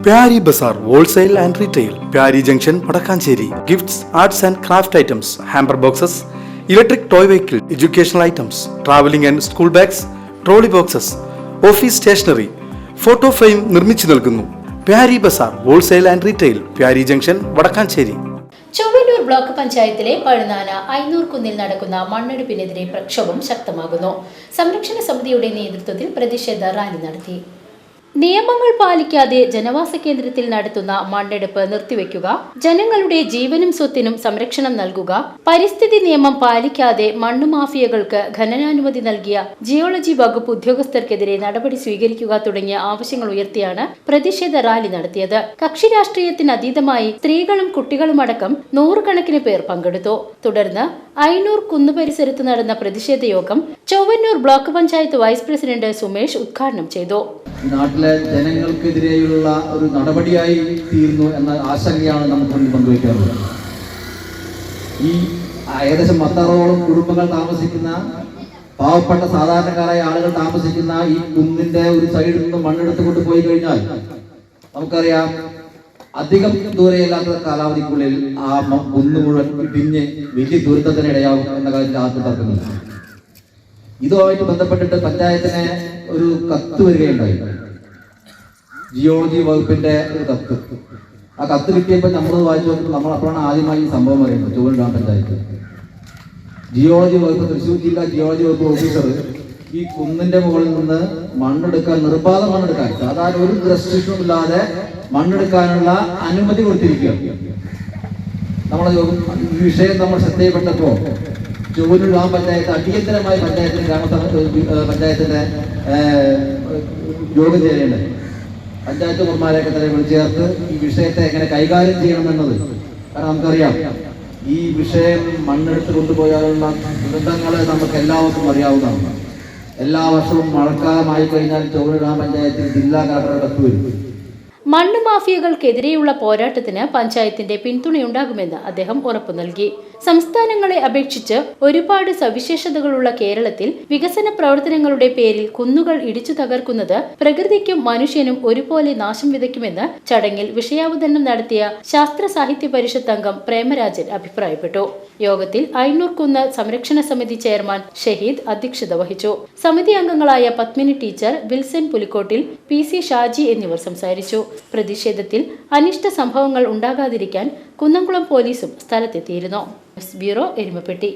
Pyari Bazaar Wholesale and Retail, Pyari Junction, Padakkancherry. Gifts, arts and craft items, hamper boxes, electric toy vehicle, educational items, traveling and school bags, trolley boxes, office stationery, photo frame നിർമ്മിച്ചു നൽകുന്നു. Pyari Bazaar Wholesale and Retail, Pyari Junction, Padakkancherry. Chowwannur block പഞ്ചായത്തിലെ പഴുനാന ഐനൂർ കുന്നിൽ നടക്കുന്ന മണ്ണെടുപ്പിനെതിരെ പ്രക്ഷോഭം ശക്തമാകുന്നു. സംരക്ഷണ സമിതിയുടെ നേതൃത്വത്തിൽ പ്രതിഷേധ റാലി നടത്തി. നിയമങ്ങൾ പാലിക്കാതെ ജനവാസ കേന്ദ്രത്തിൽ നടത്തുന്ന മണ്ണെടുപ്പ് നിർത്തിവെക്കുക, ജനങ്ങളുടെ ജീവനും സ്വത്തിനും സംരക്ഷണം നൽകുക, പരിസ്ഥിതി നിയമം പാലിക്കാതെ മണ്ണുമാഫിയകൾക്ക് ഖനനാനുമതി നൽകിയ ജിയോളജി വകുപ്പ് ഉദ്യോഗസ്ഥർക്കെതിരെ നടപടി സ്വീകരിക്കുക തുടങ്ങിയ ആവശ്യങ്ങൾ ഉയർത്തിയാണ് പ്രതിഷേധ റാലി നടത്തിയത്. കക്ഷി രാഷ്ട്രീയത്തിന് അതീതമായി സ്ത്രീകളും കുട്ടികളുമടക്കം നൂറുകണക്കിന് പേർ പങ്കെടുത്തു. തുടർന്ന് ഐനൂർ കുന്നു പരിസരത്ത് നടന്ന പ്രതിഷേധ യോഗം Chowwannur block panchayat vice president Sumesh ഉദ്ഘാടനം ചെയ്തു. നാട്ടിലെ ജനങ്ങൾക്കെതിരെയുള്ള ഒരു നടപടിയായി തീർന്നു എന്ന ആശങ്കയാണ് നമുക്ക് മുന്നിൽ പങ്കുവയ്ക്കാറുള്ളത്. ഈ ഏകദേശം 10 കുടുംബങ്ങൾ താമസിക്കുന്ന, പാവപ്പെട്ട സാധാരണക്കാരായ ആളുകൾ താമസിക്കുന്ന ഈ കുന്നിന്റെ ഒരു സൈഡിൽ നിന്ന് മണ്ണെടുത്തുകൊണ്ട് പോയി കഴിഞ്ഞാൽ നമുക്കറിയാം, അധികം ദൂരെയില്ലാത്ത കാലാവധിക്കുള്ളിൽ ആ കുന്ന് മുഴുവൻ ഇടിഞ്ഞ് വലിയ ദുരന്തത്തിനിടയാവും എന്ന കാര്യത്തിൽ ആർക്കും തർക്കമില്ല. ഇതുമായിട്ട് ബന്ധപ്പെട്ടിട്ട് പഞ്ചായത്തിന് ഒരു കത്ത് വരികയുണ്ടായി, ജിയോളജി വകുപ്പിന്റെ ഒരു കത്ത്. ആ കത്ത് കിട്ടിയപ്പോൾ നമ്മൾ വായിച്ചു നോക്കുമ്പോൾ നമ്മൾ അപ്പോഴാണ് ആദ്യമായി ഈ സംഭവം പറയുന്നത്. ചൊവ്വന്നൂർ ഗ്രാമപഞ്ചായത്ത് ജിയോളജി വകുപ്പ്, തൃശ്ശൂർ ജില്ലാ ജിയോളജി വകുപ്പ് ഓഫീസർ ഈ കുന്നിന്റെ മുകളിൽ നിന്ന് മണ്ണെടുക്കാൻ, നിർബാധം മണ്ണെടുക്കാൻ, സാധാരണ ഒരു റെസ്ട്രിക്ഷനും ഇല്ലാതെ മണ്ണെടുക്കാനുള്ള അനുമതി കൊടുത്തിരിക്കുകയാണ്. നമ്മളെ ഈ വിഷയം നമ്മൾ ശ്രദ്ധയിൽപ്പെട്ടപ്പോൾ ചൊവ്വന്നൂർ ഗ്രാമപഞ്ചായത്ത് അടിയന്തരമായി പഞ്ചായത്തിന്റെ യോഗം ചേരേണ്ടത്, പഞ്ചായത്ത് കുമാരെയൊക്കെ തന്നെ വിളിച്ചു ചേർത്ത് ഈ വിഷയത്തെ എങ്ങനെ കൈകാര്യം ചെയ്യണമെന്നത്. കാരണം നമുക്കറിയാം, ഈ വിഷയം മണ്ണെടുത്ത് കൊണ്ടുപോയാലുള്ള ദുരന്തങ്ങളെ നമുക്ക് എല്ലാവർക്കും അറിയാവുന്നതാണ്. എല്ലാ വർഷവും മഴക്കാലമായി കഴിഞ്ഞാൽ ചൊവ്വന്നൂർ ഗ്രാമപഞ്ചായത്തിൽ ജില്ലാ കളക്ടറുടെ കത്ത് വരും. മണ്ണ് മാഫിയകൾക്കെതിരെയുള്ള പോരാട്ടത്തിന് പഞ്ചായത്തിന്റെ പിന്തുണയുണ്ടാകുമെന്ന് അദ്ദേഹം ഉറപ്പു നൽകി. സംസ്ഥാനങ്ങളെ അപേക്ഷിച്ച് ഒരുപാട് സവിശേഷതകളുള്ള കേരളത്തിൽ വികസന പ്രവർത്തനങ്ങളുടെ പേരിൽ കുന്നുകൾ ഇടിച്ചു തകർക്കുന്നത് പ്രകൃതിക്കും മനുഷ്യനും ഒരുപോലെ നാശം വിതയ്ക്കുമെന്ന് ചടങ്ങിൽ വിഷയാവതരണം നടത്തിയ ശാസ്ത്ര സാഹിത്യ പരിഷത്ത് അംഗം പ്രേമരാജൻ അഭിപ്രായപ്പെട്ടു. യോഗത്തിൽ ഐനൂർ കുന്ന് സംരക്ഷണ സമിതി ചെയർമാൻ ഷഹീദ് അധ്യക്ഷത വഹിച്ചു. സമിതി അംഗങ്ങളായ Padmini teacher, Wilson Pulikottil, PC Shaji എന്നിവർ സംസാരിച്ചു. പ്രതിഷേധത്തിൽ അനിഷ്ട സംഭവങ്ങൾ ഉണ്ടാകാതിരിക്കാൻ കുന്നംകുളം പോലീസും സ്ഥലത്തെത്തിയിരുന്നു. ബ്യൂറോ, എരുമപ്പെട്ടി.